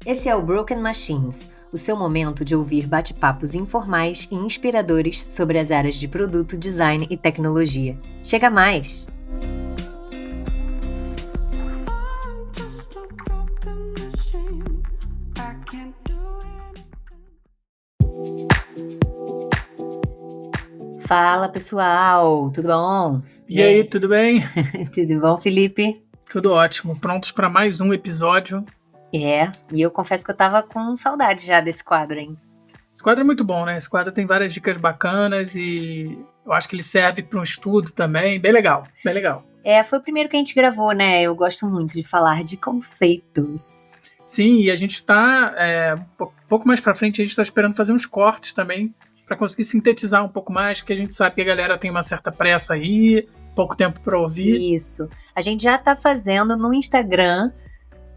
Esse é o Broken Machines, o seu momento de ouvir bate-papos informais e inspiradores sobre as áreas de produto, design e tecnologia. Chega mais! Fala pessoal, tudo bom? E aí, tudo bem? Tudo bom, Felipe? Tudo ótimo, prontos para mais um episódio. E eu confesso que eu tava com saudade já desse quadro, hein? Esse quadro é muito bom, né? Esse quadro tem várias dicas bacanas e eu acho que ele serve para um estudo também, bem legal, bem legal. Foi o primeiro que a gente gravou, né? Eu gosto muito de falar de conceitos. Sim, e a gente tá, um pouco mais para frente, a gente tá esperando fazer uns cortes também, para conseguir sintetizar um pouco mais, porque a gente sabe que a galera tem uma certa pressa aí, pouco tempo para ouvir. Isso. A gente já tá fazendo no Instagram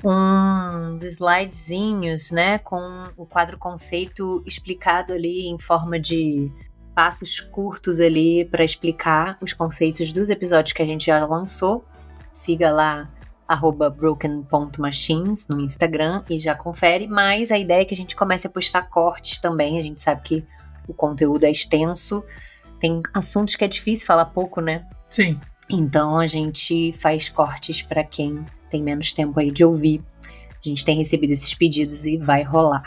uns slidezinhos, né, com o quadro conceito explicado ali em forma de passos curtos ali para explicar os conceitos dos episódios que a gente já lançou. Siga lá @broken.machines no Instagram e já confere, mas a ideia é que a gente comece a postar cortes também. A gente sabe que o conteúdo é extenso, tem assuntos que é difícil falar pouco, né? Sim. Então a gente faz cortes para quem tem menos tempo aí de ouvir. A gente tem recebido esses pedidos e vai rolar.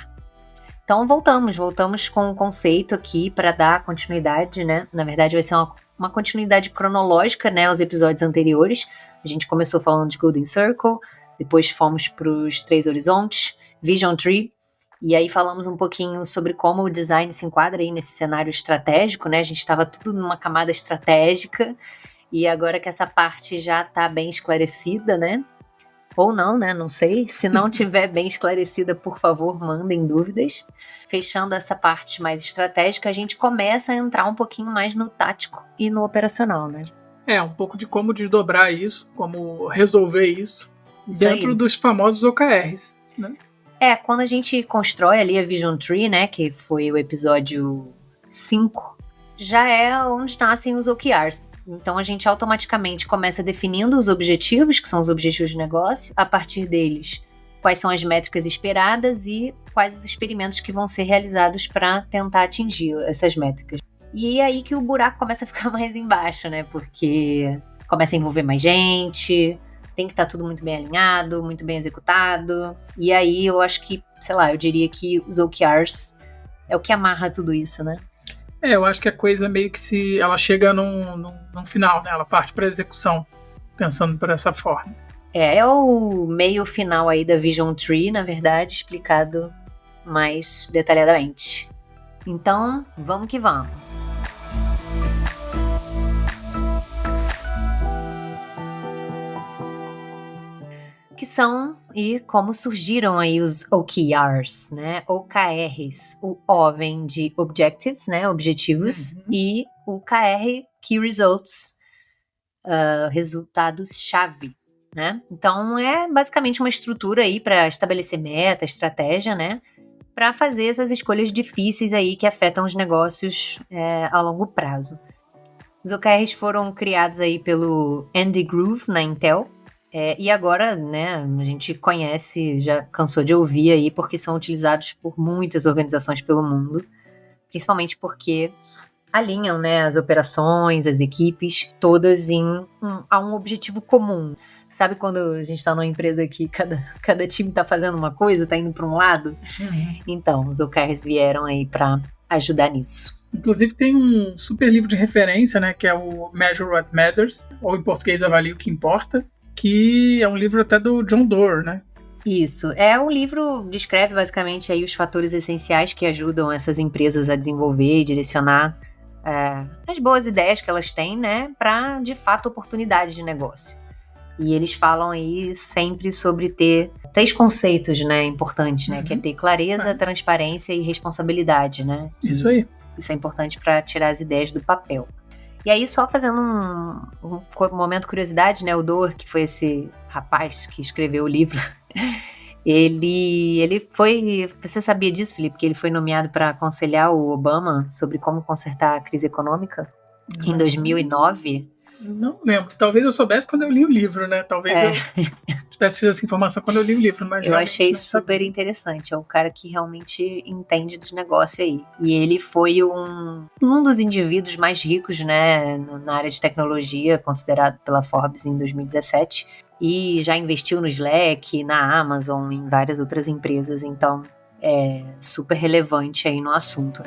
Então voltamos com o conceito aqui para dar continuidade, né? Na verdade vai ser uma continuidade cronológica, né, aos episódios anteriores. A gente começou falando de Golden Circle, depois fomos para os 3 horizontes, Vision Tree, e aí falamos um pouquinho sobre como o design se enquadra aí nesse cenário estratégico, né? A gente estava tudo numa camada estratégica, e agora que essa parte já está bem esclarecida, né? Ou não, né? Não sei. Se não tiver bem esclarecida, por favor, mandem dúvidas. Fechando essa parte mais estratégica, a gente começa a entrar um pouquinho mais no tático e no operacional, né? Um pouco de como desdobrar isso, como resolver isso dentro aí. dos famosos OKRs, né? Quando a gente constrói ali a Vision Tree, né, que foi o episódio 5, já é onde nascem os OKRs. Então a gente automaticamente começa definindo os objetivos, que são os objetivos de negócio, a partir deles, quais são as métricas esperadas e quais os experimentos que vão ser realizados para tentar atingir essas métricas. E é aí que o buraco começa a ficar mais embaixo, né? Porque começa a envolver mais gente, tem que estar tudo muito bem alinhado, muito bem executado. E aí eu acho que, sei lá, eu diria que os OKRs é o que amarra tudo isso, né? Eu acho que a coisa meio que ela chega num final, né? Ela parte para a execução, pensando por essa forma. É o meio final aí da Vision Tree, na verdade, explicado mais detalhadamente. Então, vamos que vamos. Que são e como surgiram aí os OKRs, né? OKRs. O O vem de Objectives, né? Objetivos. E o KR, Key Results, resultados-chave, né? Então, é basicamente uma estrutura aí para estabelecer meta, estratégia, né? Para fazer essas escolhas difíceis aí que afetam os negócios a longo prazo. Os OKRs foram criados aí pelo Andy Grove na Intel. E agora, né, a gente conhece, já cansou de ouvir aí, porque são utilizados por muitas organizações pelo mundo, principalmente porque alinham, né, as operações, as equipes, todas a um objetivo comum. Sabe quando a gente está numa empresa que cada time está fazendo uma coisa, está indo para um lado? Então, os OKRs vieram aí para ajudar nisso. Inclusive tem um super livro de referência, né, que é o Measure What Matters, ou em português Avalie o que Importa, que é um livro até do John Doerr, né? Isso. O livro descreve basicamente aí os fatores essenciais que ajudam essas empresas a desenvolver e direcionar as boas ideias que elas têm, né, para, de fato, oportunidades de negócio. E eles falam aí sempre sobre ter 3 conceitos, né, importantes, né, que é ter clareza, transparência e responsabilidade, né? Isso aí. Isso é importante para tirar as ideias do papel. E aí, só fazendo um momento curiosidade, né, o Doerr, que foi esse rapaz que escreveu o livro, ele foi... Você sabia disso, Felipe? Que ele foi nomeado para aconselhar o Obama sobre como consertar a crise econômica em 2009? Não lembro. Talvez eu soubesse quando eu li o livro, né? Talvez eu tivesse tido essa informação quando eu li o livro, mas eu realmente achei não sabia. super interessante. É um cara que realmente entende de negócio aí. E ele foi um dos indivíduos mais ricos, né, na área de tecnologia, considerado pela Forbes em 2017. E já investiu no Slack, na Amazon, em várias outras empresas. Então, é super relevante aí no assunto.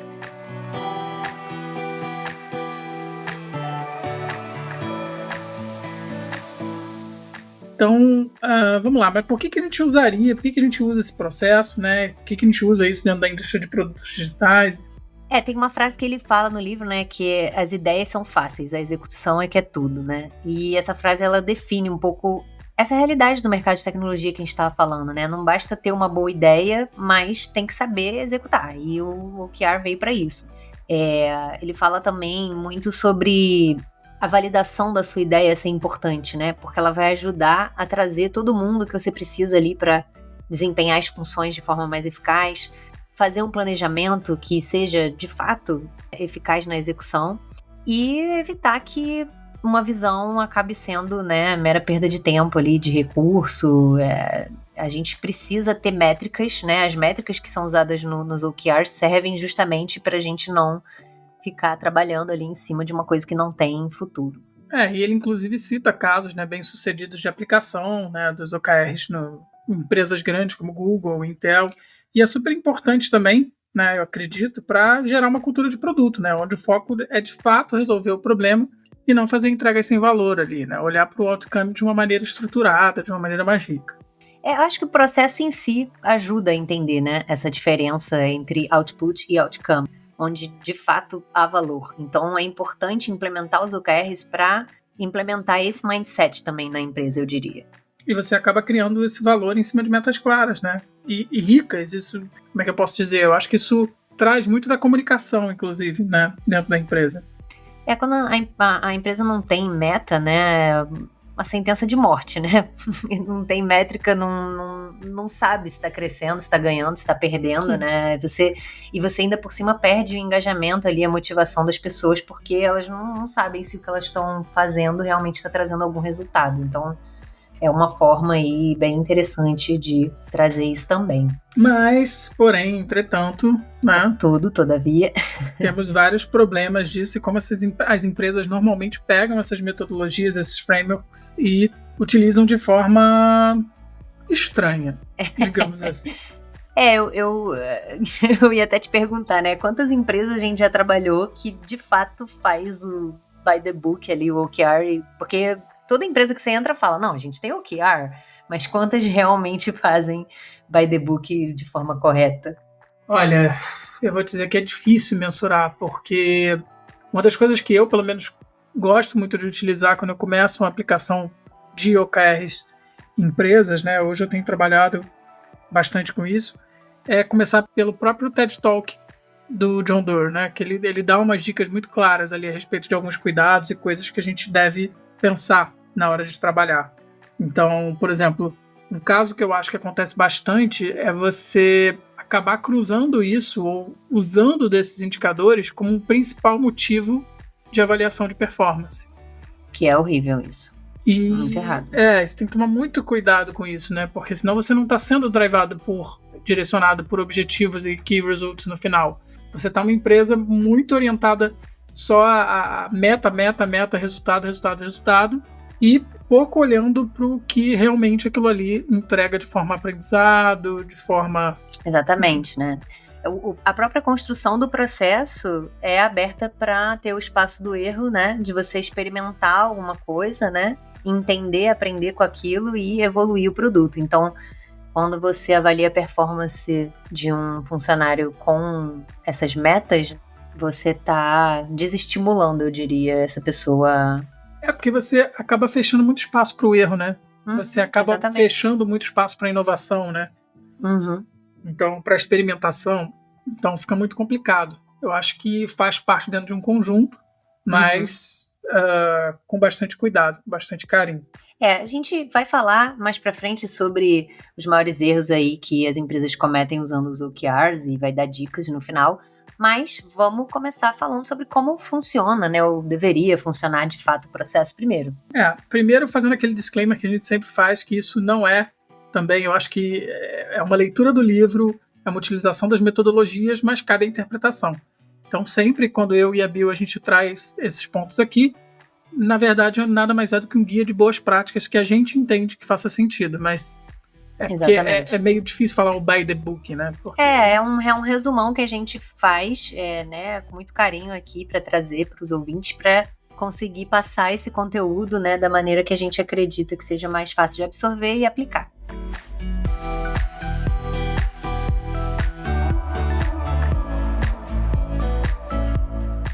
Então, vamos lá, mas por que a gente usaria, por que a gente usa esse processo, né? Por que a gente usa isso dentro da indústria de produtos digitais? Tem uma frase que ele fala no livro, né, que as ideias são fáceis, a execução é que é tudo, né? E essa frase, ela define um pouco essa realidade do mercado de tecnologia que a gente estava falando, né? Não basta ter uma boa ideia, mas tem que saber executar, e o OKR veio para isso. Ele fala também muito sobre a validação da sua ideia ser importante, né? Porque ela vai ajudar a trazer todo mundo que você precisa ali para desempenhar as funções de forma mais eficaz, fazer um planejamento que seja, de fato, eficaz na execução e evitar que uma visão acabe sendo, né, mera perda de tempo ali, de recurso. A gente precisa ter métricas, né? As métricas que são usadas nos OKRs servem justamente para a gente não ficar trabalhando ali em cima de uma coisa que não tem futuro. E ele inclusive cita casos, né, bem-sucedidos de aplicação, né, dos OKRs em empresas grandes como Google, Intel, e é super importante também, né, eu acredito, para gerar uma cultura de produto, né, onde o foco é de fato resolver o problema e não fazer entregas sem valor ali, né, olhar para o outcome de uma maneira estruturada, de uma maneira mais rica. Eu acho que o processo em si ajuda a entender, né, essa diferença entre output e outcome, onde de fato há valor. Então é importante implementar os OKRs para implementar esse mindset também na empresa, eu diria. E você acaba criando esse valor em cima de metas claras, né? E ricas, isso, como é que eu posso dizer? Eu acho que isso traz muito da comunicação, inclusive, né, dentro da empresa. Quando a empresa não tem meta, né, uma sentença de morte, né? Não tem métrica, não sabe se está crescendo, se está ganhando, se está perdendo, sim, né? E você ainda por cima perde o engajamento ali, a motivação das pessoas, porque elas não sabem se o que elas estão fazendo realmente está trazendo algum resultado. Então, é uma forma aí bem interessante de trazer isso também. Mas, porém, entretanto, né? Todavia. Temos vários problemas disso e como as empresas normalmente pegam essas metodologias, esses frameworks e utilizam de forma estranha, digamos assim. Eu ia até te perguntar, né? Quantas empresas a gente já trabalhou que de fato faz o by the book ali, o OKR, porque toda empresa que você entra fala, não, a gente tem OKR, mas quantas realmente fazem by the book de forma correta? Olha, eu vou te dizer que é difícil mensurar, porque uma das coisas que eu, pelo menos, gosto muito de utilizar quando eu começo uma aplicação de OKRs em empresas, né? Hoje eu tenho trabalhado bastante com isso, é começar pelo próprio TED Talk do John Doerr, né? Que ele dá umas dicas muito claras ali a respeito de alguns cuidados e coisas que a gente deve pensar na hora de trabalhar. Então, por exemplo, um caso que eu acho que acontece bastante é você acabar cruzando isso ou usando desses indicadores como um principal motivo de avaliação de performance. Que é horrível isso. Muito errado. Você tem que tomar muito cuidado com isso, né? Porque senão você não está sendo direcionado por objetivos e key results no final. Você está uma empresa muito orientada só a meta, resultado, e pouco olhando para o que realmente aquilo ali entrega de forma aprendizado, de forma... Exatamente, né? A própria construção do processo é aberta para ter o espaço do erro, né? De você experimentar alguma coisa, né? Entender, aprender com aquilo e evoluir o produto. Então, quando você avalia a performance de um funcionário com essas metas, você está desestimulando, eu diria, essa pessoa. Porque você acaba fechando muito espaço para o erro, né? Você acaba exatamente. fechando muito espaço para inovação, né? Uhum. Então, para experimentação, então fica muito complicado. Eu acho que faz parte dentro de um conjunto, mas com bastante cuidado, com bastante carinho. A gente vai falar mais para frente sobre os maiores erros aí que as empresas cometem usando os OKRs e vai dar dicas no final, Mas vamos começar falando sobre como funciona, né? Ou deveria funcionar de fato o processo primeiro. Primeiro fazendo aquele disclaimer que a gente sempre faz, que isso não é também, eu acho que é uma leitura do livro, é uma utilização das metodologias, mas cabe a interpretação. Então sempre quando eu e a Bill a gente traz esses pontos aqui, na verdade nada mais é do que um guia de boas práticas que a gente entende que faça sentido, mas porque é meio difícil falar o by the book, né? Porque... É um resumão que a gente faz, né, com muito carinho aqui para trazer para os ouvintes, para conseguir passar esse conteúdo, né, da maneira que a gente acredita que seja mais fácil de absorver e aplicar.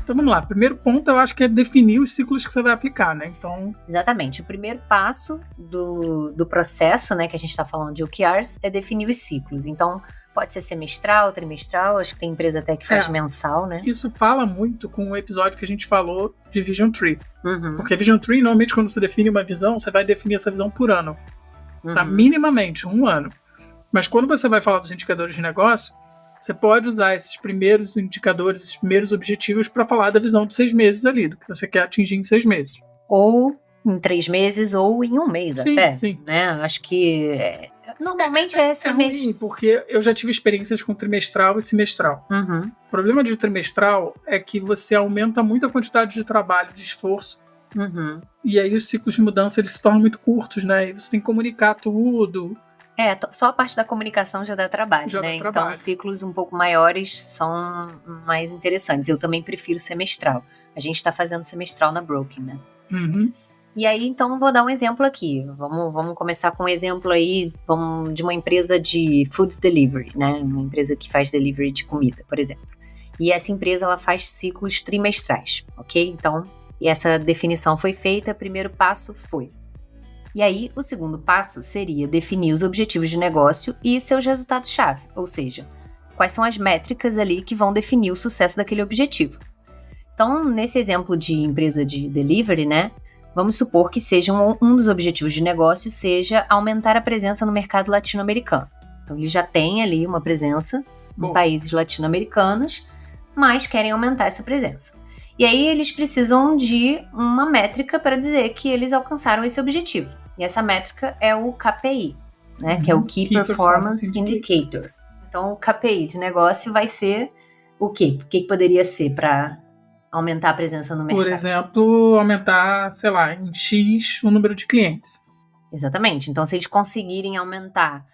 Então vamos lá, primeiro ponto eu acho que é definir os ciclos que você vai aplicar, né? Então... Exatamente, o primeiro passo do processo, né, que a gente está falando de OKRs, é definir os ciclos. Então pode ser semestral, trimestral, acho que tem empresa até que faz mensal, né? Isso fala muito com o episódio que a gente falou de Vision Tree. Porque Vision Tree, normalmente quando você define uma visão, você vai definir essa visão por ano. Tá? Minimamente, 1 ano. Mas quando você vai falar dos indicadores de negócio, você pode usar esses primeiros indicadores, esses primeiros objetivos para falar da visão de 6 meses ali, do que você quer atingir em 6 meses. Ou em 3 meses, ou em 1 mês até. Sim. Né? Acho que normalmente é semestre. Ruim, porque eu já tive experiências com trimestral e semestral. O problema de trimestral é que você aumenta muito a quantidade de trabalho, de esforço. E aí os ciclos de mudança eles se tornam muito curtos, né? E você tem que comunicar tudo. Só a parte da comunicação já dá trabalho, né? Então, ciclos um pouco maiores são mais interessantes. Eu também prefiro semestral. A gente está fazendo semestral na Broken, né? E aí, então, vou dar um exemplo aqui. Vamos começar com um exemplo aí de uma empresa de food delivery, né? Uma empresa que faz delivery de comida, por exemplo. E essa empresa, ela faz ciclos trimestrais, ok? Então, e essa definição foi feita, o primeiro passo foi. E aí, o segundo passo seria definir os objetivos de negócio e seus resultados-chave, ou seja, quais são as métricas ali que vão definir o sucesso daquele objetivo. Então, nesse exemplo de empresa de delivery, né, vamos supor que um dos objetivos de negócio seja aumentar a presença no mercado latino-americano. Então, eles já têm ali uma presença em países latino-americanos, mas querem aumentar essa presença. E aí, eles precisam de uma métrica para dizer que eles alcançaram esse objetivo. E essa métrica é o KPI, né? Que é o Key Performance Indicator. Então, o KPI de negócio vai ser o quê? O que poderia ser para aumentar a presença no mercado? Por exemplo, aumentar, sei lá, em X o número de clientes. Exatamente. Então, se eles conseguirem aumentar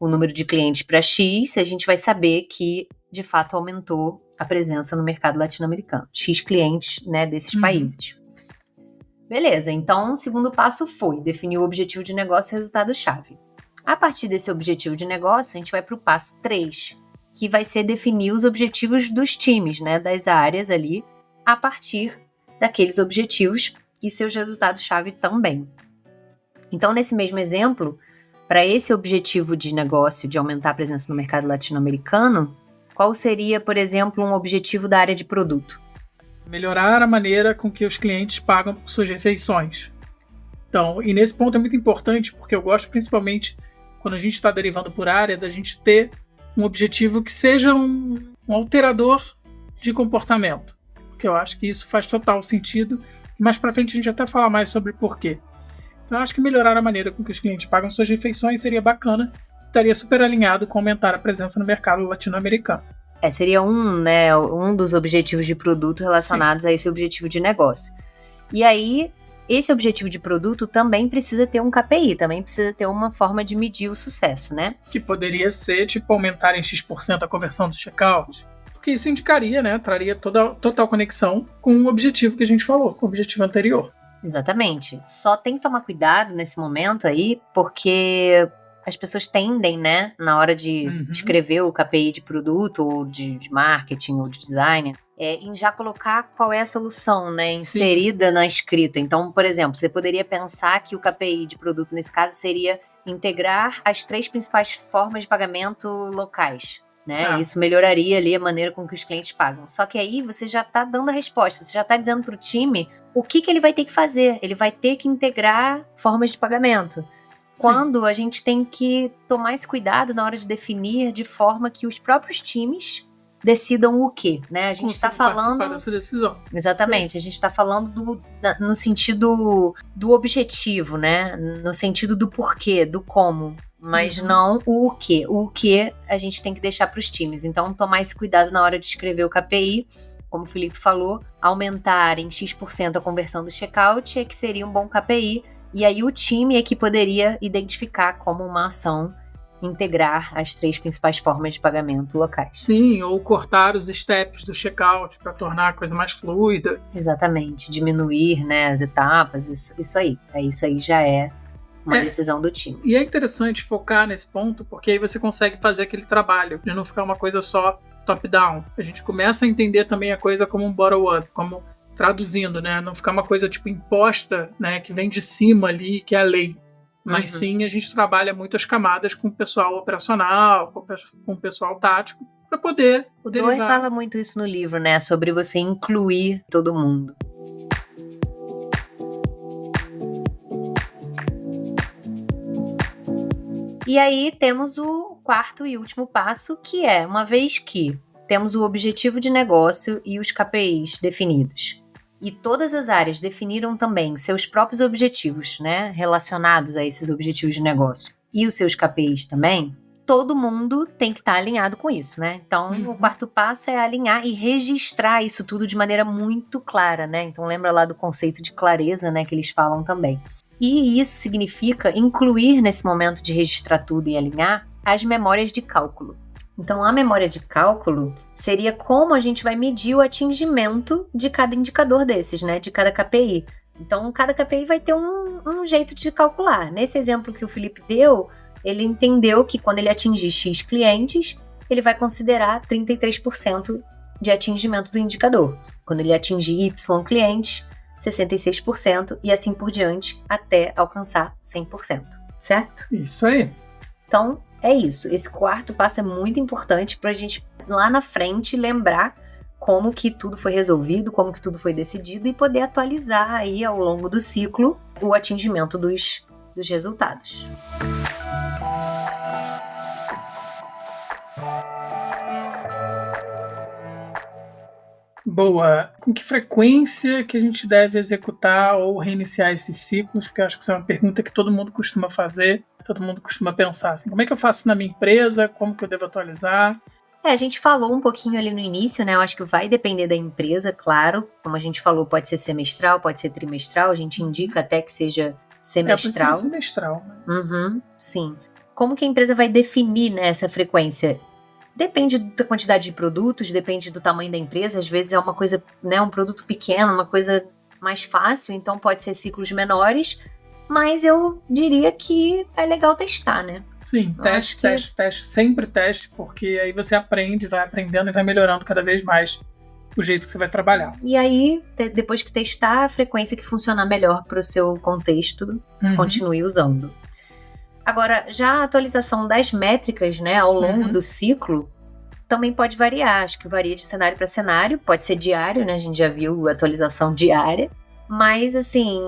o número de clientes para X, a gente vai saber que, de fato, aumentou a presença no mercado latino-americano. X clientes, né, desses países. Beleza, então o segundo passo foi definir o objetivo de negócio e o resultado-chave. A partir desse objetivo de negócio, a gente vai para o passo 3, que vai ser definir os objetivos dos times, né, das áreas ali, a partir daqueles objetivos e seus resultados-chave também. Então, nesse mesmo exemplo, para esse objetivo de negócio de aumentar a presença no mercado latino-americano, qual seria, por exemplo, um objetivo da área de produto? Melhorar a maneira com que os clientes pagam por suas refeições. Então, e nesse ponto é muito importante, porque eu gosto principalmente, quando a gente está derivando por área, da gente ter um objetivo que seja um alterador de comportamento. Porque eu acho que isso faz total sentido. E mais para frente a gente até fala mais sobre porquê. Então, eu acho que melhorar a maneira com que os clientes pagam suas refeições seria bacana. Estaria super alinhado com aumentar a presença no mercado latino-americano. Seria um dos objetivos de produto relacionados a esse objetivo de negócio. E aí, esse objetivo de produto também precisa ter um KPI, também precisa ter uma forma de medir o sucesso, né? Que poderia ser, tipo, aumentar em X% a conversão do checkout. Porque isso indicaria, né, traria total conexão com o objetivo que a gente falou, com o objetivo anterior. Exatamente. Só tem que tomar cuidado nesse momento aí, porque as pessoas tendem, né, na hora de escrever o KPI de produto, ou de marketing, ou de design, em já colocar qual é a solução, né, inserida na escrita. Então, por exemplo, você poderia pensar que o KPI de produto, nesse caso, seria integrar as 3 principais formas de pagamento locais, né? Isso melhoraria ali a maneira com que os clientes pagam. Só que aí você já está dando a resposta, você já está dizendo para o time o que ele vai ter que fazer. Ele vai ter que integrar formas de pagamento. Quando a gente tem que tomar esse cuidado na hora de definir de forma que os próprios times decidam o quê, né? A gente está falando... participar dessa decisão. Exatamente, a gente está falando no sentido do objetivo, né? No sentido do porquê, do como, mas não o quê. O que a gente tem que deixar para os times. Então, tomar esse cuidado na hora de escrever o KPI, como o Felipe falou, aumentar em X% a conversão do checkout é que seria um bom KPI, e aí o time é que poderia identificar como uma ação integrar as 3 principais formas de pagamento locais. Sim, ou cortar os steps do checkout para tornar a coisa mais fluida. Exatamente, diminuir, né, as etapas, isso aí. Isso aí já é uma decisão do time. E é interessante focar nesse ponto, porque aí você consegue fazer aquele trabalho, de não ficar uma coisa só top-down. A gente começa a entender também a coisa como um bottom-up, como traduzindo, né, não ficar uma coisa tipo imposta, né, que vem de cima ali, que é a lei. Mas sim, a gente trabalha muitas camadas com o pessoal operacional, com o pessoal tático, para poder O Doer fala muito isso no livro, né? Sobre você incluir todo mundo. E aí temos o 4º e último passo, que é, uma vez que temos o objetivo de negócio e os KPIs definidos, e todas as áreas definiram também seus próprios objetivos, né, relacionados a esses objetivos de negócio, e os seus KPIs também, todo mundo tem que estar alinhado com isso, né? Então, o 4º passo é alinhar e registrar isso tudo de maneira muito clara, né? Então, lembra lá do conceito de clareza, né, que eles falam também. E isso significa incluir nesse momento de registrar tudo e alinhar as memórias de cálculo. Então, a memória de cálculo seria como a gente vai medir o atingimento de cada indicador desses, né? De cada KPI. Então, cada KPI vai ter um jeito de calcular. Nesse exemplo que o Felipe deu, ele entendeu que quando ele atingir X clientes, ele vai considerar 33% de atingimento do indicador. Quando ele atingir Y clientes, 66% e assim por diante, até alcançar 100%, certo? Isso aí. Então, é isso. Esse 4º passo é muito importante para a gente, lá na frente, lembrar como que tudo foi resolvido, como que tudo foi decidido e poder atualizar aí ao longo do ciclo o atingimento dos resultados. Boa. Com que frequência que a gente deve executar ou reiniciar esses ciclos? Porque eu acho que isso é uma pergunta que todo mundo costuma fazer, todo mundo costuma pensar assim, como é que eu faço na minha empresa? Como que eu devo atualizar? A gente falou um pouquinho ali no início, né? Eu acho que vai depender da empresa, claro. Como a gente falou, pode ser semestral, pode ser trimestral. A gente indica até que seja semestral. Pode ser semestral. Mas... sim. Como que a empresa vai definir, né, essa frequência? Depende da quantidade de produtos, depende do tamanho da empresa. Às vezes é uma coisa, né, um produto pequeno, uma coisa mais fácil, então pode ser ciclos menores. Mas eu diria que é legal testar, né? Sim, teste, sempre teste, porque aí você aprende, vai aprendendo e vai melhorando cada vez mais o jeito que você vai trabalhar. E aí, depois que testar, a frequência que funcionar melhor para o seu contexto, continue usando. Agora, já a atualização das métricas, né, ao longo do ciclo, também pode variar. Acho que varia de cenário para cenário, pode ser diário, né? A gente já viu a atualização diária. Mas, assim,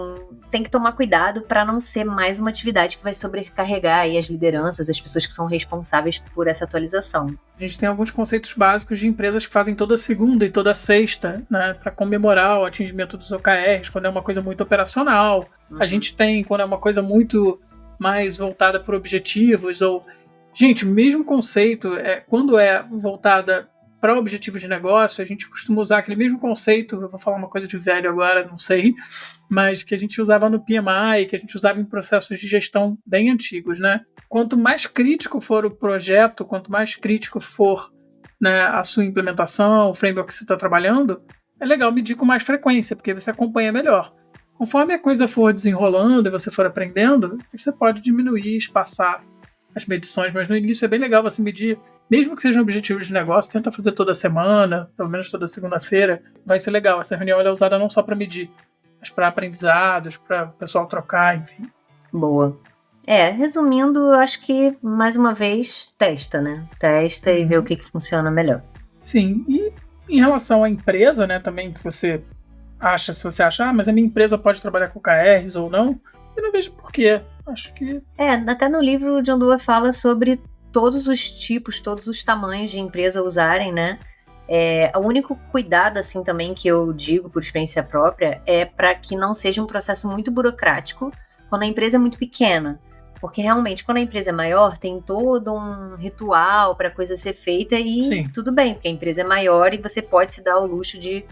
tem que tomar cuidado para não ser mais uma atividade que vai sobrecarregar aí as lideranças, as pessoas que são responsáveis por essa atualização. A gente tem alguns conceitos básicos de empresas que fazem toda segunda e toda sexta, né, para comemorar o atingimento dos OKRs, quando é uma coisa muito operacional. A gente tem quando é uma coisa muito mais voltada por objetivos, ou... Gente, o mesmo conceito, quando é voltada para objetivos de negócio, a gente costuma usar aquele mesmo conceito, eu vou falar uma coisa de velho agora, não sei, mas que a gente usava no PMI, que a gente usava em processos de gestão bem antigos, né? Quanto mais crítico for o projeto, quanto mais crítico for, né, a sua implementação, o framework que você está trabalhando, é legal medir com mais frequência, porque você acompanha melhor. Conforme a coisa for desenrolando e você for aprendendo, você pode diminuir, espaçar as medições, mas no início é bem legal você medir, mesmo que sejam objetivos de negócio, tenta fazer toda semana, pelo menos toda segunda-feira, vai ser legal. Essa reunião é usada não só para medir, mas para aprendizados, para o pessoal trocar, enfim. Boa. Resumindo, eu acho que, mais uma vez, testa, né? Testa e vê o que funciona melhor. Sim, e em relação à empresa, né, também que você acha, se você acha, mas a minha empresa pode trabalhar com OKRs ou não, eu não vejo porquê. Acho que... até no livro o John Doerr fala sobre todos os tipos, todos os tamanhos de empresa usarem, né? O único cuidado, assim, também que eu digo por experiência própria é para que não seja um processo muito burocrático quando a empresa é muito pequena. Porque realmente, quando a empresa é maior, tem todo um ritual para a coisa ser feita e Sim. tudo bem, porque a empresa é maior e você pode se dar ao luxo de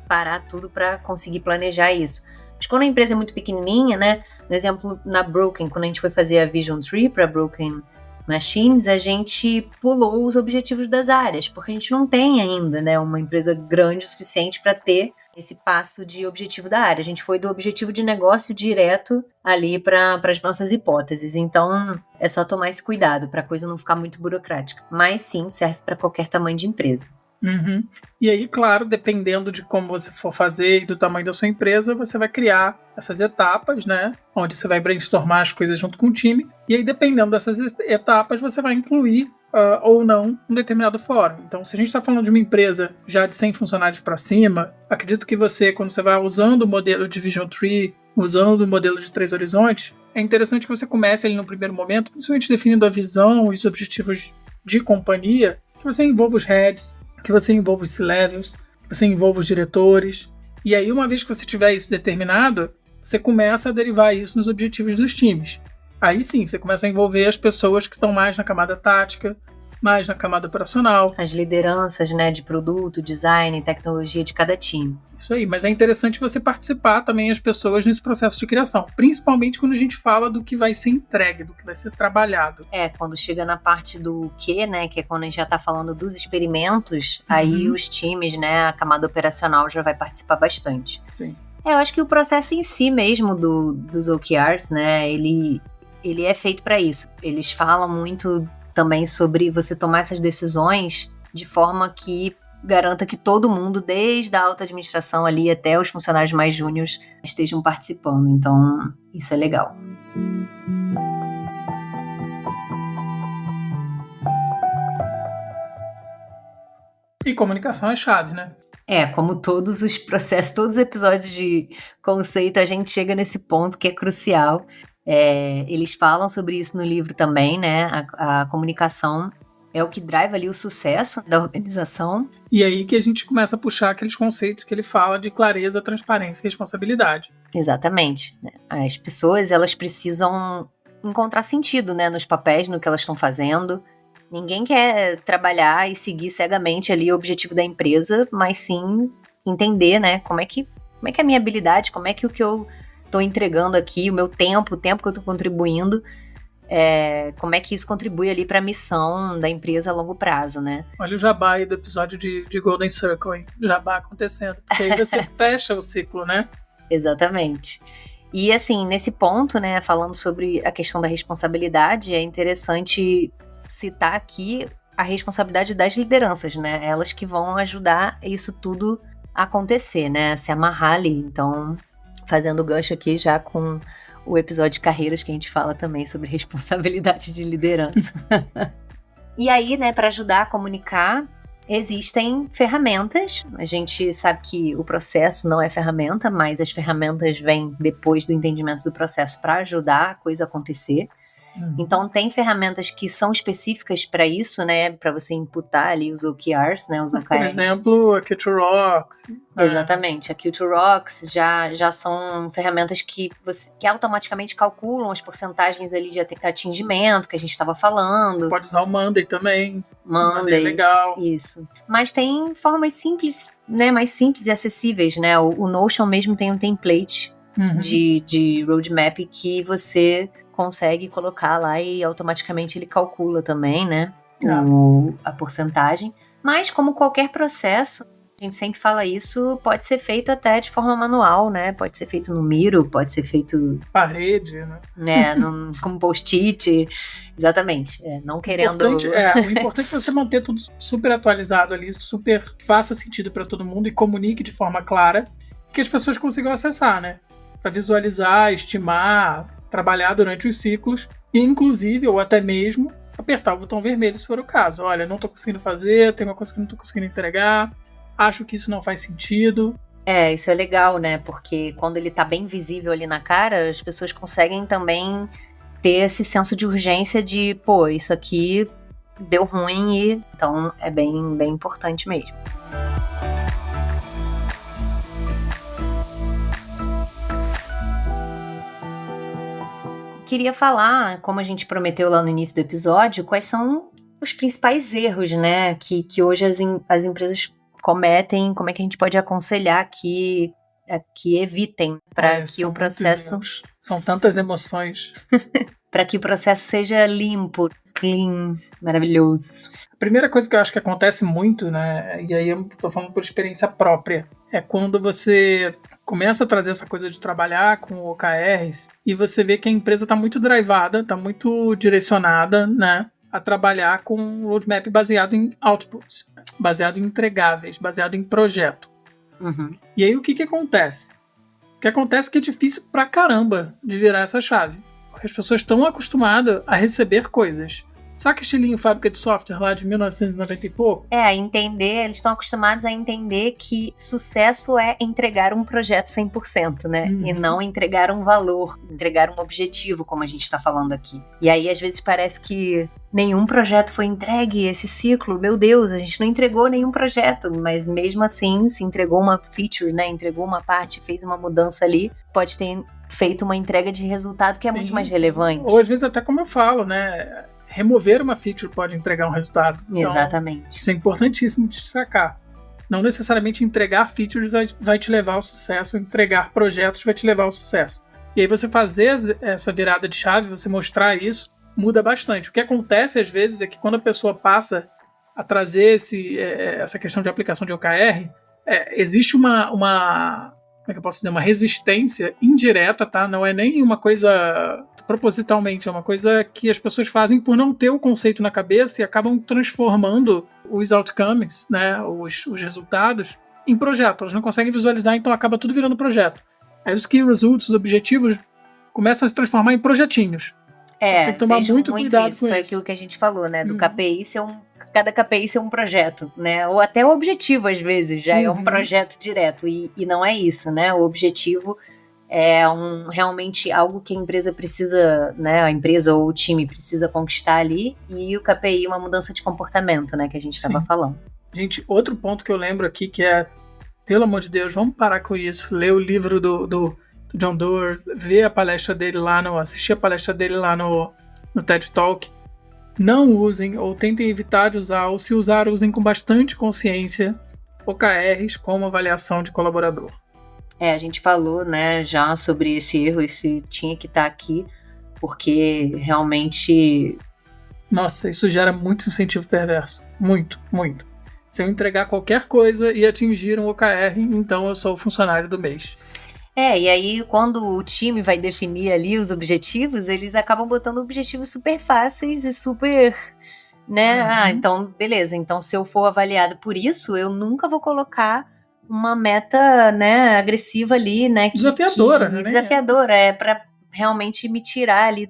parar tudo para conseguir planejar isso. Mas quando a empresa é muito pequenininha, né? No exemplo, na Broken, quando a gente foi fazer a Vision Tree para Broken Machines, a gente pulou os objetivos das áreas, porque a gente não tem ainda, né, uma empresa grande o suficiente para ter esse passo de objetivo da área. A gente foi do objetivo de negócio direto ali para as nossas hipóteses. Então, é só tomar esse cuidado para a coisa não ficar muito burocrática. Mas sim, serve para qualquer tamanho de empresa. Uhum. E aí, claro, dependendo de como você for fazer e do tamanho da sua empresa, você vai criar essas etapas, né? Onde você vai brainstormar as coisas junto com o time. E aí, dependendo dessas etapas, você vai incluir ou não um determinado fórum. Então, se a gente está falando de uma empresa já de 100 funcionários para cima, acredito que você, quando você vai usando o modelo de Vision Tree, usando o modelo de 3 horizontes, é interessante que você comece ali no primeiro momento, principalmente definindo a visão e os objetivos de companhia, que você envolva os heads, que você envolva os C-levels, que você envolva os diretores. E aí, uma vez que você tiver isso determinado, você começa a derivar isso nos objetivos dos times. Aí sim, você começa a envolver as pessoas que estão mais na camada tática, mais na camada operacional. As lideranças, né, de produto, design, tecnologia de cada time. Isso aí, mas é interessante você participar também as pessoas nesse processo de criação, principalmente quando a gente fala do que vai ser entregue, do que vai ser trabalhado. Quando chega na parte do que, né, que é quando a gente já tá falando dos experimentos, aí os times, né, a camada operacional já vai participar bastante. Sim. Eu acho que o processo em si mesmo dos OKRs, né, ele é feito para isso. Eles falam muito também sobre você tomar essas decisões de forma que garanta que todo mundo, desde a alta administração ali até os funcionários mais júniores, estejam participando. Então, isso é legal. E comunicação é chave, né? Como todos os processos, todos os episódios de conceito, a gente chega nesse ponto que é crucial. Eles falam sobre isso no livro também, né? A comunicação é o que drive ali o sucesso da organização. E aí que a gente começa a puxar aqueles conceitos que ele fala de clareza, transparência e responsabilidade. Exatamente. As pessoas, elas precisam encontrar sentido, né, nos papéis, no que elas estão fazendo. Ninguém quer trabalhar e seguir cegamente ali o objetivo da empresa, mas sim entender, né, como é que é a minha habilidade, como é que o que eu estou entregando aqui, o meu tempo, o tempo que eu estou contribuindo, como é que isso contribui ali para a missão da empresa a longo prazo, né? Olha o jabá aí do episódio de Golden Circle, hein? Jabá acontecendo. Porque aí você fecha o ciclo, né? Exatamente. E assim, nesse ponto, né, falando sobre a questão da responsabilidade, é interessante citar aqui a responsabilidade das lideranças, né? Elas que vão ajudar isso tudo a acontecer, né? Se amarrar ali. Então, fazendo gancho aqui já com o episódio de carreiras que a gente fala também sobre responsabilidade de liderança. E aí, né, para ajudar a comunicar, existem ferramentas. A gente sabe que o processo não é ferramenta, mas as ferramentas vêm depois do entendimento do processo para ajudar a coisa a acontecer. Então, tem ferramentas que são específicas para isso, né? Para você imputar ali os OKRs, né? Os OKRs. Por exemplo, a Culture Rocks. Exatamente. A Culture Rocks já são ferramentas que automaticamente calculam as porcentagens ali de atingimento que a gente estava falando. Pode usar o Monday também. Monday, legal. Isso. Mas tem formas simples, né? Mais simples e acessíveis, né? O Notion mesmo tem um template de roadmap que você consegue colocar lá e automaticamente ele calcula também, né, a porcentagem. Mas como qualquer processo, a gente sempre fala isso, pode ser feito até de forma manual, né, pode ser feito no Miro, pode ser feito... Parede, né? Como post-it, exatamente, não querendo... O importante é você manter tudo super atualizado ali, super faça sentido para todo mundo e comunique de forma clara, que as pessoas consigam acessar, né, para visualizar, estimar, trabalhar durante os ciclos e, inclusive, ou até mesmo, apertar o botão vermelho se for o caso. Olha, não estou conseguindo fazer, tem uma coisa que não estou conseguindo entregar, acho que isso não faz sentido. Isso é legal, né? Porque quando ele tá bem visível ali na cara, as pessoas conseguem também ter esse senso de urgência de, pô, isso aqui deu ruim e... Então, é bem, bem importante mesmo. queria falar, como a gente prometeu lá no início do episódio, quais são os principais erros, né, que hoje as empresas cometem, como é que a gente pode aconselhar que evitem para que o processo... São tantas emoções. Para que o processo seja limpo, clean, maravilhoso. A primeira coisa que eu acho que acontece muito, né, e aí eu tô falando por experiência própria, é quando você começa a trazer essa coisa de trabalhar com OKRs e você vê que a empresa está muito drivada, está muito direcionada, né, a trabalhar com um roadmap baseado em outputs, baseado em entregáveis, baseado em projeto. Uhum. E aí o que acontece? O que acontece é que é difícil pra caramba de virar essa chave. Porque as pessoas estão acostumadas a receber coisas. Sabe que estilinho fábrica de software lá de 1990 e pouco? Eles estão acostumados a entender que sucesso é entregar um projeto 100%, né? E não entregar um valor, entregar um objetivo, como a gente está falando aqui. E aí, às vezes, parece que nenhum projeto foi entregue esse ciclo. Meu Deus, a gente não entregou nenhum projeto, mas mesmo assim, se entregou uma feature, né? Entregou uma parte, fez uma mudança ali, pode ter feito uma entrega de resultado que é muito mais relevante. Ou às vezes até como eu falo, né? Remover uma feature pode entregar um resultado. Então, exatamente. Isso é importantíssimo de destacar. Não necessariamente entregar features vai te levar ao sucesso, entregar projetos vai te levar ao sucesso. E aí você fazer essa virada de chave, você mostrar isso, muda bastante. O que acontece às vezes é que quando a pessoa passa a trazer essa questão de aplicação de OKR, existe uma como é que eu posso dizer, uma resistência indireta, tá? Não é nem uma coisa propositalmente, é uma coisa que as pessoas fazem por não ter o conceito na cabeça e acabam transformando os outcomes, né, os resultados, em projeto. Elas não conseguem visualizar, então acaba tudo virando projeto. Aí os key results, os objetivos, começam a se transformar em projetinhos. Tem que tomar muito cuidado isso. com Foi isso. aquilo que a gente falou, né? Do KPI ser cada KPI ser um projeto, né? Ou até o objetivo, às vezes, já é um projeto direto. E não é isso, né? O objetivo é realmente algo que a empresa precisa, né? A empresa ou o time precisa conquistar ali. E o KPI é uma mudança de comportamento, né? Que a gente estava falando. Gente, outro ponto que eu lembro aqui que é, pelo amor de Deus, vamos parar com isso. Ler o livro do John Doerr, ver a palestra dele lá, assistir a palestra dele lá no TED Talk. Não usem ou tentem evitar de usar, ou se usar, usem com bastante consciência OKRs como avaliação de colaborador. A gente falou, né, já sobre esse erro, esse tinha que estar aqui, porque realmente... Nossa, isso gera muito incentivo perverso. Muito, muito. Se eu entregar qualquer coisa e atingir um OKR, então eu sou o funcionário do mês. E aí quando o time vai definir ali os objetivos, eles acabam botando objetivos super fáceis e super, né? Então, beleza. Então, se eu for avaliado por isso, eu nunca vou colocar uma meta, né, agressiva ali, né? Desafiadora, né? Desafiadora, pra realmente me tirar ali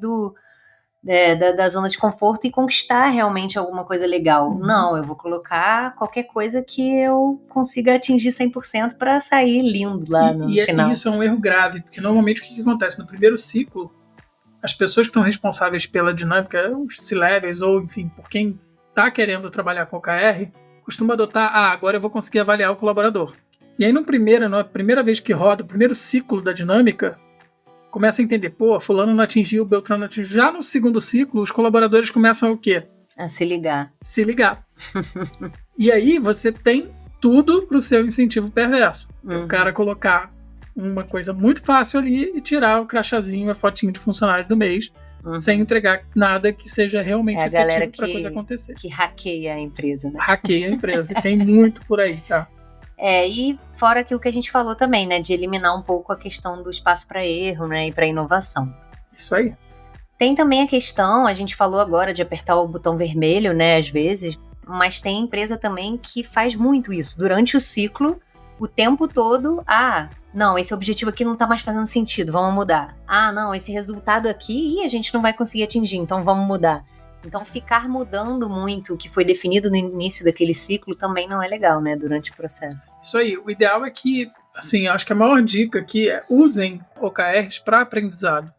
da zona de conforto e conquistar realmente alguma coisa legal. Não, eu vou colocar qualquer coisa que eu consiga atingir 100% para sair lindo lá no final. E isso é um erro grave, porque normalmente o que acontece? No primeiro ciclo, as pessoas que estão responsáveis pela dinâmica, os C-levels ou, enfim, por quem está querendo trabalhar com OKR, costuma adotar, agora eu vou conseguir avaliar o colaborador. E aí na primeira vez que roda, o primeiro ciclo da dinâmica, começa a entender, fulano não atingiu, Beltrano não atingiu. Já no segundo ciclo, os colaboradores começam o quê? A se ligar. Se ligar. E aí você tem tudo pro seu incentivo perverso. O cara colocar uma coisa muito fácil ali e tirar o crachazinho, a fotinho de funcionário do mês, sem entregar nada que seja realmente efetivo pra coisa acontecer. Que hackeia a empresa, né? Hackeia a empresa. Tem muito por aí, tá? E fora aquilo que a gente falou também, né, de eliminar um pouco a questão do espaço para erro, né, e para inovação. Isso aí. Tem também a questão, a gente falou agora de apertar o botão vermelho, né, às vezes, mas tem empresa também que faz muito isso. Durante o ciclo, o tempo todo, não, esse objetivo aqui não tá mais fazendo sentido, vamos mudar. Não, esse resultado aqui, a gente não vai conseguir atingir, então vamos mudar. Então, ficar mudando muito o que foi definido no início daquele ciclo também não é legal, né, durante o processo. Isso aí. O ideal é que, assim, acho que a maior dica aqui é usem OKRs para aprendizado.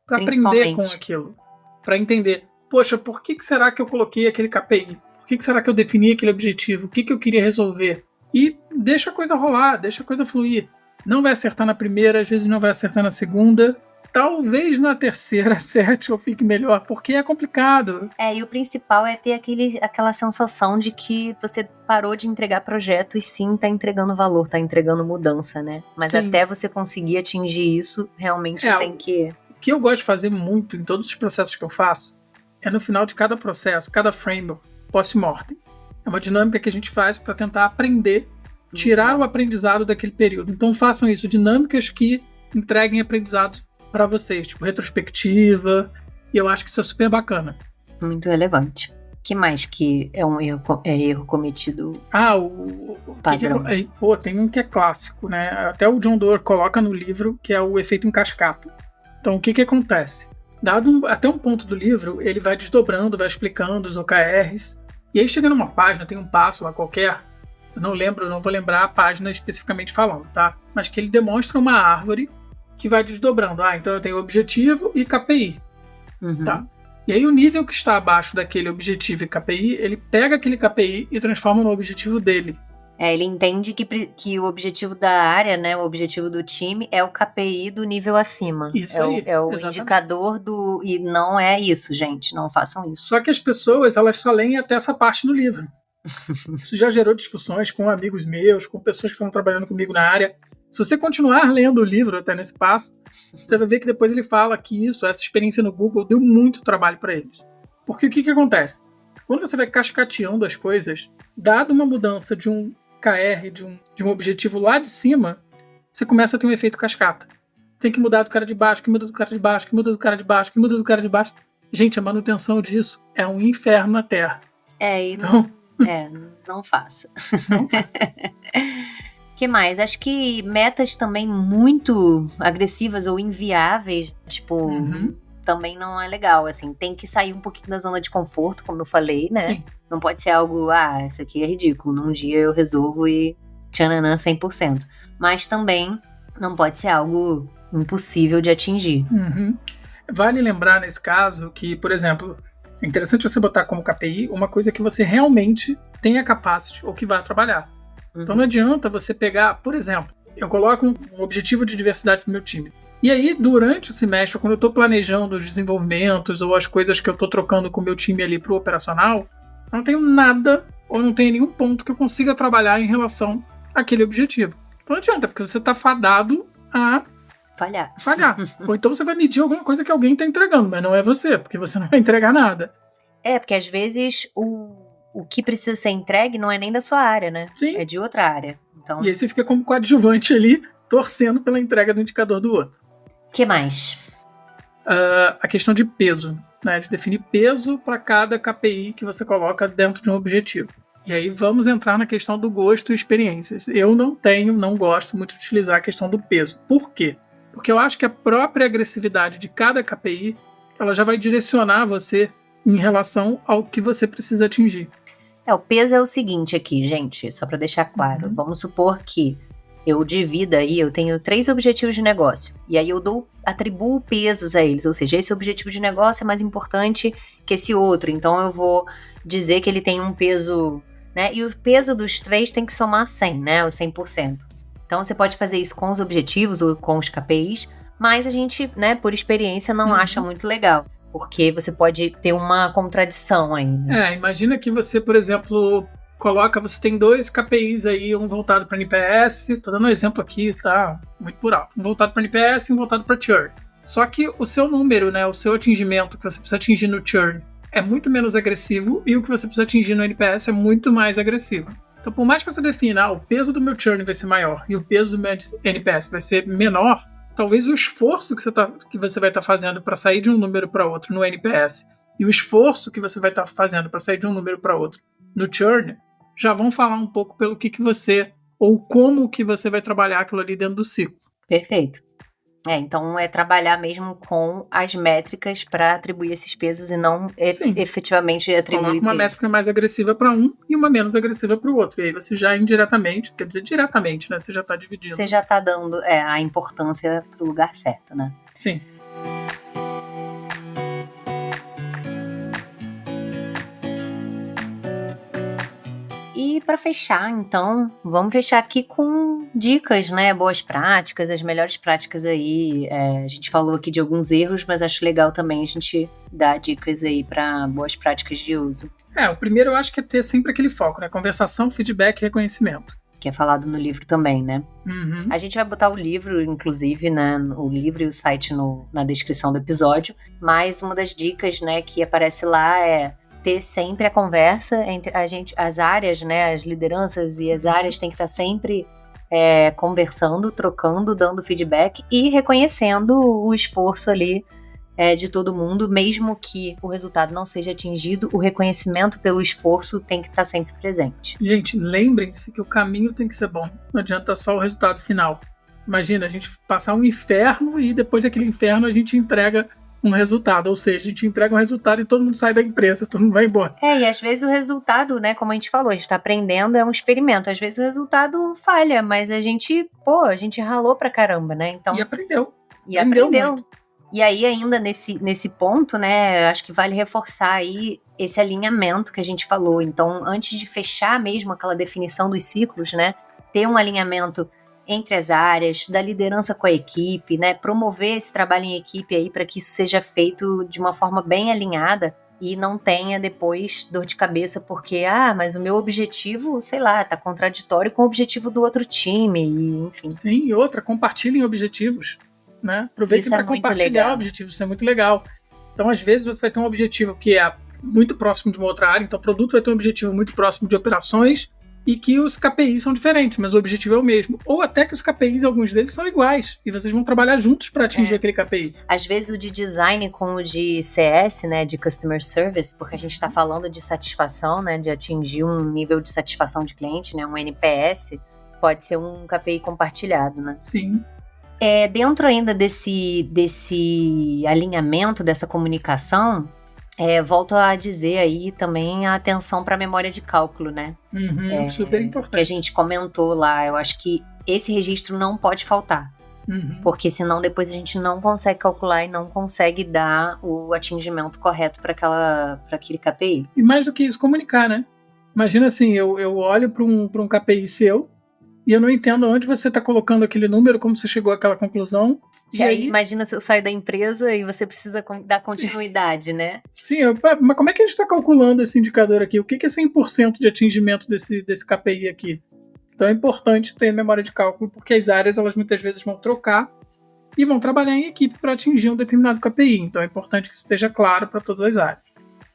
Para aprender com aquilo. Para entender, poxa, por que será que eu coloquei aquele KPI? Por que será que eu defini aquele objetivo? O que eu queria resolver? E deixa a coisa rolar, deixa a coisa fluir. Não vai acertar na primeira, às vezes não vai acertar na segunda, talvez na terceira acerte ou fique melhor, porque é complicado. E o principal é ter aquela sensação de que você parou de entregar projeto e sim tá entregando valor, tá entregando mudança, né? Mas Sim. até você conseguir atingir isso, realmente tem que... O que eu gosto de fazer muito em todos os processos que eu faço é no final de cada processo, cada framework, post-mortem. É uma dinâmica que a gente faz para tentar aprender, tirar o aprendizado daquele período. Então façam isso, dinâmicas que entreguem aprendizado para vocês, tipo retrospectiva, e eu acho que isso é super bacana. Muito relevante. O que mais que é um erro cometido? Padrão. Tem um que é clássico, né? Até o John Doerr coloca no livro, que é o efeito em cascata. Então, o que acontece? Até um ponto do livro, ele vai desdobrando, vai explicando os OKRs, e aí chega numa página, tem um passo lá qualquer, eu não vou lembrar a página especificamente falando, tá? Mas que ele demonstra uma árvore que vai desdobrando. Então eu tenho objetivo e KPI, tá? E aí o nível que está abaixo daquele objetivo e KPI, ele pega aquele KPI e transforma no objetivo dele. Ele entende que o objetivo da área, né, o objetivo do time é o KPI do nível acima. Isso aí, é o indicador do... E não é isso, gente, não façam isso. Só que as pessoas, elas só leem até essa parte no livro. Isso já gerou discussões com amigos meus, com pessoas que estão trabalhando comigo na área. Se você continuar lendo o livro até nesse passo, você vai ver que depois ele fala que essa experiência no Google deu muito trabalho para eles. Porque o que acontece? Quando você vai cascateando as coisas, dado uma mudança de um KR, de um objetivo lá de cima, você começa a ter um efeito cascata. Tem que mudar do cara de baixo, que muda do cara de baixo, que muda do cara de baixo, que muda do cara de baixo. Gente, a manutenção disso é um inferno na Terra. Então... não faça. Não faça. Que mais? Acho que metas também muito agressivas ou inviáveis, tipo, também não é legal, assim. Tem que sair um pouquinho da zona de conforto, como eu falei, né? Sim. Não pode ser algo, isso aqui é ridículo, num dia eu resolvo e tchananã 100%. Mas também não pode ser algo impossível de atingir. Vale lembrar nesse caso que, por exemplo, é interessante você botar como KPI uma coisa que você realmente tenha capacity ou que vai trabalhar. Então não adianta você pegar, por exemplo, eu coloco um objetivo de diversidade no meu time. E aí, durante o semestre, quando eu estou planejando os desenvolvimentos ou as coisas que eu estou trocando com o meu time ali para o operacional, eu não tenho nada ou não tenho nenhum ponto que eu consiga trabalhar em relação àquele objetivo. Então não adianta, porque você está fadado a falhar. Ou então você vai medir alguma coisa que alguém está entregando, mas não é você, porque você não vai entregar nada. Porque às vezes o que precisa ser entregue não é nem da sua área, né? Sim. É de outra área. Então... E aí você fica como coadjuvante ali, torcendo pela entrega do indicador do outro. O que mais? A questão de peso, né? De definir peso para cada KPI que você coloca dentro de um objetivo. E aí vamos entrar na questão do gosto e experiências. Eu não gosto muito de utilizar a questão do peso. Por quê? Porque eu acho que a própria agressividade de cada KPI, ela já vai direcionar você em relação ao que você precisa atingir. O peso é o seguinte aqui, gente, só para deixar claro. Vamos supor que eu divido aí, eu tenho 3 objetivos de negócio. E aí eu atribuo pesos a eles. Ou seja, esse objetivo de negócio é mais importante que esse outro. Então eu vou dizer que ele tem um peso, né? E o peso dos 3 tem que somar 100, né? O 100%. Então você pode fazer isso com os objetivos ou com os KPIs. Mas a gente, né, por experiência, não acha muito legal. Porque você pode ter uma contradição aí, né? Imagina que você, por exemplo, você tem 2 KPIs aí, um voltado para NPS, tô dando um exemplo aqui, tá? Muito por alto. Um voltado para NPS e um voltado para churn. Só que o seu número, né, o seu atingimento que você precisa atingir no churn é muito menos agressivo e o que você precisa atingir no NPS é muito mais agressivo. Então, por mais que você defina, o peso do meu churn vai ser maior e o peso do meu NPS vai ser menor, talvez o esforço que você vai estar fazendo para sair de um número para outro no NPS e o esforço que você vai estar fazendo para sair de um número para outro no churn já vão falar um pouco pelo que você, ou como que você vai trabalhar aquilo ali dentro do ciclo. Perfeito. Então é trabalhar mesmo com as métricas para atribuir esses pesos e não efetivamente atribuir Coloca uma métrica mais agressiva para um e uma menos agressiva para o outro. E aí você já indiretamente, quer dizer diretamente, né? Você já está dividindo. Você já está dando a importância para o lugar certo, né? Sim. E para fechar, então, vamos fechar aqui com dicas, né, boas práticas, as melhores práticas aí. A gente falou aqui de alguns erros, mas acho legal também a gente dar dicas aí para boas práticas de uso. O primeiro eu acho que é ter sempre aquele foco, né? Conversação, feedback e reconhecimento. Que é falado no livro também, né? Uhum. A gente vai botar o livro, inclusive, né, o livro e o site na descrição do episódio, mas uma das dicas, né, que aparece lá é ter sempre a conversa entre as áreas, né, as lideranças e as áreas têm que estar sempre conversando, trocando, dando feedback e reconhecendo o esforço ali de todo mundo, mesmo que o resultado não seja atingido, o reconhecimento pelo esforço tem que estar sempre presente. Gente, lembrem-se que o caminho tem que ser bom, não adianta só o resultado final. Imagina, a gente passar um inferno e depois daquele inferno a gente entrega um resultado, ou seja, a gente entrega um resultado e todo mundo sai da empresa, todo mundo vai embora. E às vezes o resultado, né, como a gente falou, a gente tá aprendendo, é um experimento, às vezes o resultado falha, mas a gente ralou pra caramba, né, então... E aprendeu. E aprendeu. Muito. E aí ainda nesse ponto, né, acho que vale reforçar aí esse alinhamento que a gente falou, então antes de fechar mesmo aquela definição dos ciclos, né, ter um alinhamento entre as áreas, da liderança com a equipe, né, promover esse trabalho em equipe aí para que isso seja feito de uma forma bem alinhada e não tenha depois dor de cabeça porque, mas o meu objetivo, sei lá, tá contraditório com o objetivo do outro time, e enfim. Sim, e outra, compartilhem objetivos, né? Aproveitem para compartilhar objetivos, isso é muito legal. Então, às vezes, você vai ter um objetivo que é muito próximo de uma outra área, então o produto vai ter um objetivo muito próximo de operações, e que os KPIs são diferentes, mas o objetivo é o mesmo. Ou até que os KPIs, alguns deles, são iguais, e vocês vão trabalhar juntos para atingir aquele KPI. Às vezes o de design com o de CS, né, de Customer Service, porque a gente está falando de satisfação, né, de atingir um nível de satisfação de cliente, né, um NPS, pode ser um KPI compartilhado, né? Sim. Dentro ainda desse alinhamento, dessa comunicação... volto a dizer aí também a atenção para a memória de cálculo, né? Super importante. Que a gente comentou lá. Eu acho que esse registro não pode faltar. Porque senão depois a gente não consegue calcular e não consegue dar o atingimento correto para aquele KPI. E mais do que isso, comunicar, né? Imagina assim, eu olho para um KPI seu e eu não entendo onde você está colocando aquele número, como você chegou àquela conclusão. E aí, imagina se eu saio da empresa e você precisa dar continuidade, né? Sim, mas como é que a gente está calculando esse indicador aqui? O que é 100% de atingimento desse KPI aqui? Então é importante ter memória de cálculo, porque as áreas, elas muitas vezes vão trocar e vão trabalhar em equipe para atingir um determinado KPI. Então é importante que isso esteja claro para todas as áreas.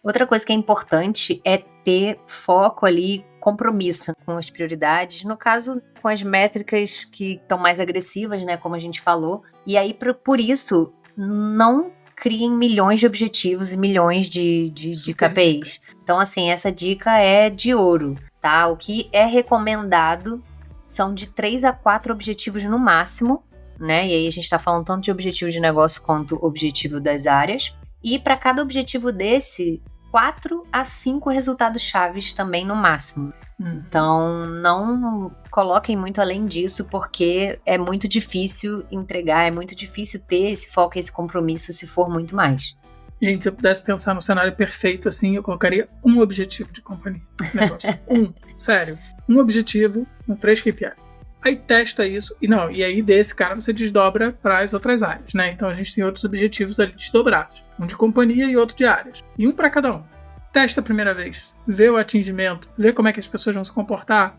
Outra coisa que é importante é ter foco ali, compromisso com as prioridades, no caso, com as métricas que estão mais agressivas, né, como a gente falou. E aí, por isso, não criem milhões de objetivos e milhões de KPIs. Então, assim, essa dica é de ouro, tá? O que é recomendado são de 3 a 4 objetivos no máximo, né? E aí a gente está falando tanto de objetivo de negócio quanto objetivo das áreas. E para cada objetivo desse, 4 a 5 resultados chaves também no máximo. Então, não coloquem muito além disso, porque é muito difícil entregar, é muito difícil ter esse foco, esse compromisso, se for muito mais. Gente, se eu pudesse pensar no cenário perfeito, assim, eu colocaria um objetivo de companhia. Sério. Um objetivo com 3 KPIs. Aí testa isso, e aí desse cara você desdobra para as outras áreas, né? Então a gente tem outros objetivos ali desdobrados. Um de companhia e outro de áreas. E um para cada um. Testa a primeira vez, vê o atingimento, vê como é que as pessoas vão se comportar,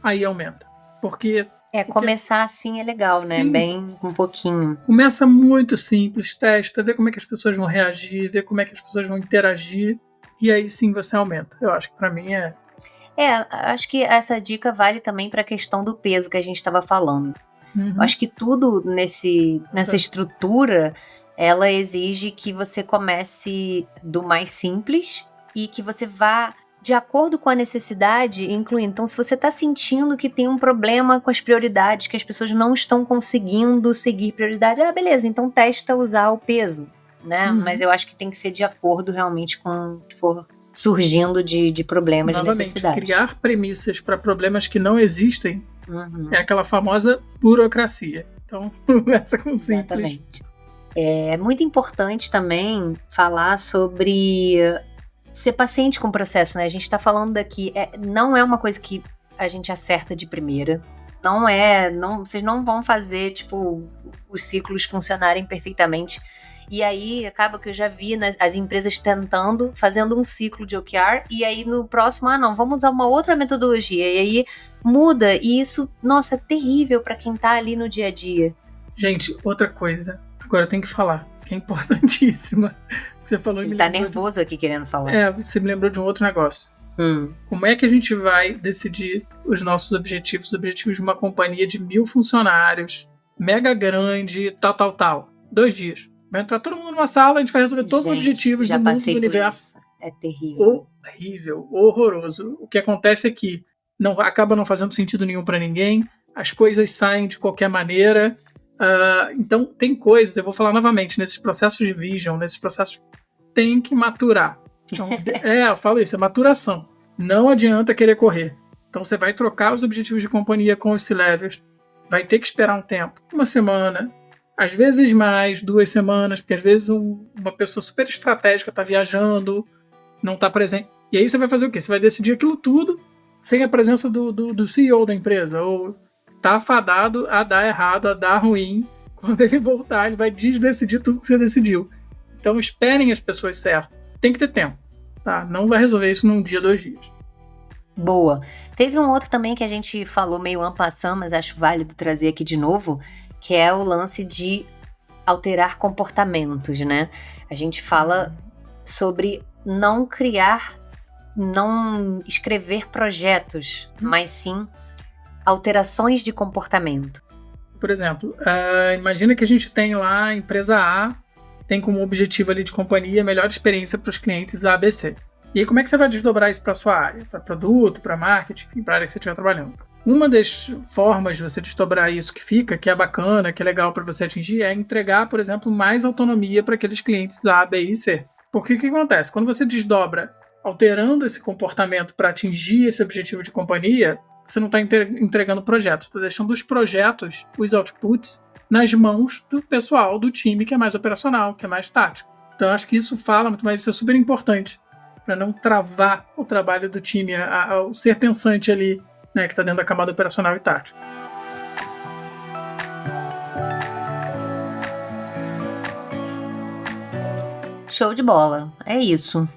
aí aumenta. Porque... começar assim é legal, né? Sim. Bem um pouquinho. Começa muito simples, testa, vê como é que as pessoas vão reagir, vê como é que as pessoas vão interagir, e aí sim você aumenta. Eu acho que para mim acho que essa dica vale também para a questão do peso que a gente estava falando. Eu acho que tudo nessa estrutura, ela exige que você comece do mais simples e que você vá de acordo com a necessidade, incluindo. Então, se você está sentindo que tem um problema com as prioridades, que as pessoas não estão conseguindo seguir prioridade, beleza, então testa usar o peso, né? Mas eu acho que tem que ser de acordo realmente com o que for surgindo de problemas, de necessidade. Criar premissas para problemas que não existem é aquela famosa burocracia. Então, começa com simples. Exatamente. É muito importante também falar sobre ser paciente com o processo, né? A gente está falando aqui, não é uma coisa que a gente acerta de primeira. Vocês não vão fazer, tipo, os ciclos funcionarem perfeitamente. E aí, acaba que eu já vi as empresas fazendo um ciclo de OKR, e aí no próximo, não, vamos usar uma outra metodologia. E aí muda, e isso, nossa, é terrível para quem tá ali no dia a dia. Gente, outra coisa, agora eu tenho que falar, que é importantíssima. Você falou. Ele tá nervoso aqui querendo falar. Você me lembrou de um outro negócio. Como é que a gente vai decidir os nossos objetivos, os objetivos de uma companhia de 1.000 funcionários, mega grande, tal? 2 dias. Vai entrar todo mundo numa sala, a gente vai resolver todos os objetivos do mundo, do universo. Isso. É terrível. Horrível, horroroso. O que acontece é que acaba não fazendo sentido nenhum para ninguém, as coisas saem de qualquer maneira. Então, tem coisas, eu vou falar novamente, nesses processos de vision, nesses processos, tem que maturar. Então, eu falo isso, é maturação. Não adianta querer correr. Então, você vai trocar os objetivos de companhia com os C-Levels, vai ter que esperar um tempo, 1 semana, às vezes mais, 2 semanas, porque às vezes uma pessoa super estratégica está viajando, não está presente. E aí você vai fazer o quê? Você vai decidir aquilo tudo sem a presença do CEO da empresa, ou tá afadado a dar errado, a dar ruim. Quando ele voltar, ele vai desdecidir tudo que você decidiu. Então esperem as pessoas certas. Tem que ter tempo, tá? Não vai resolver isso num dia, 2 dias. Boa. Teve um outro também que a gente falou meio en passant, mas acho válido trazer aqui de novo, que é o lance de alterar comportamentos, né? A gente fala sobre não escrever projetos, mas sim alterações de comportamento. Por exemplo, imagina que a gente tem lá a empresa A, tem como objetivo ali de companhia a melhor experiência para os clientes ABC. E aí como é que você vai desdobrar isso para a sua área? Para produto, para marketing, enfim, para a área que você estiver trabalhando. Uma das formas de você desdobrar isso que é bacana, que é legal para você atingir, é entregar, por exemplo, mais autonomia para aqueles clientes A, B e C. Porque o que acontece? Quando você desdobra alterando esse comportamento para atingir esse objetivo de companhia, você não está entregando projetos, você está deixando os projetos, os outputs, nas mãos do pessoal, do time que é mais operacional, que é mais tático. Então, acho que isso fala muito mais, isso é super importante para não travar o trabalho do time, ao ser pensante ali, né, que está dentro da camada operacional e tático. Show de bola, é isso. O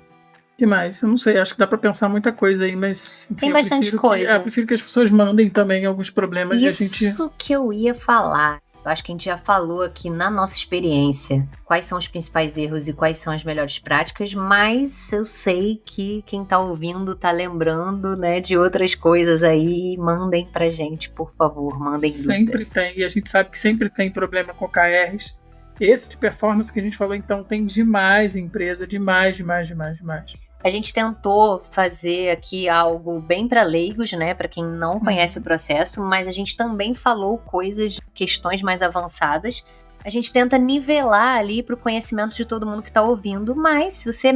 que mais? Eu não sei, acho que dá para pensar muita coisa aí, mas... Enfim, tem bastante coisa. Eu prefiro que as pessoas mandem também alguns problemas. Isso que eu ia falar. Eu acho que a gente já falou aqui na nossa experiência quais são os principais erros e quais são as melhores práticas, mas eu sei que quem tá ouvindo tá lembrando, né, de outras coisas aí. Mandem pra gente, por favor, mandem dúvidas. Sempre tem, e a gente sabe que sempre tem problema com OKRs. Esse de performance que a gente falou, então, tem demais empresa, demais. A gente tentou fazer aqui algo bem para leigos, né, para quem não conhece o processo, mas a gente também falou questões mais avançadas. A gente tenta nivelar ali para o conhecimento de todo mundo que está ouvindo, mas se você é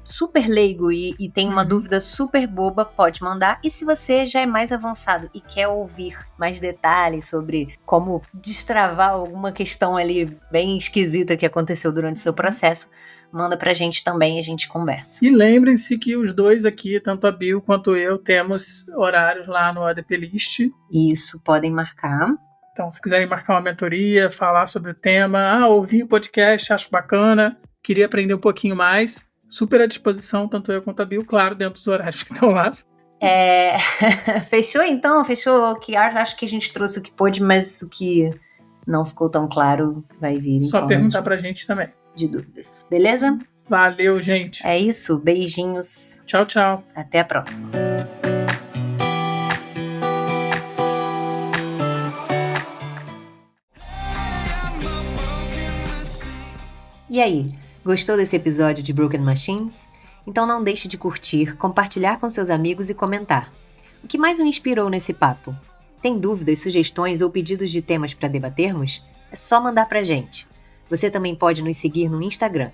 super leigo e tem uma dúvida super boba, pode mandar. E se você já é mais avançado e quer ouvir mais detalhes sobre como destravar alguma questão ali bem esquisita que aconteceu durante o seu processo, manda pra gente também e a gente conversa. E lembrem-se que os dois aqui, tanto a Bill quanto eu, temos horários lá no ADP List. Isso, podem marcar. Então, se quiserem marcar uma mentoria, falar sobre o tema, ouvir o podcast, acho bacana, queria aprender um pouquinho mais, super à disposição, tanto eu quanto a Bill, claro, dentro dos horários que estão lá. Fechou então? Fechou o que acho que a gente trouxe o que pôde, mas o que não ficou tão claro vai vir. Só perguntar pra gente também. De dúvidas, beleza? Valeu, gente. É isso, beijinhos. Tchau, tchau. Até a próxima. E aí, gostou desse episódio de Broken Machines? Então não deixe de curtir, compartilhar com seus amigos e comentar. O que mais o inspirou nesse papo? Tem dúvidas, sugestões ou pedidos de temas para debatermos? É só mandar pra gente. Você também pode nos seguir no Instagram,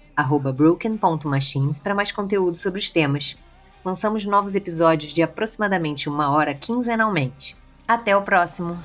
@broken.machines, para mais conteúdo sobre os temas. Lançamos novos episódios de aproximadamente 1 hora quinzenalmente. Até o próximo!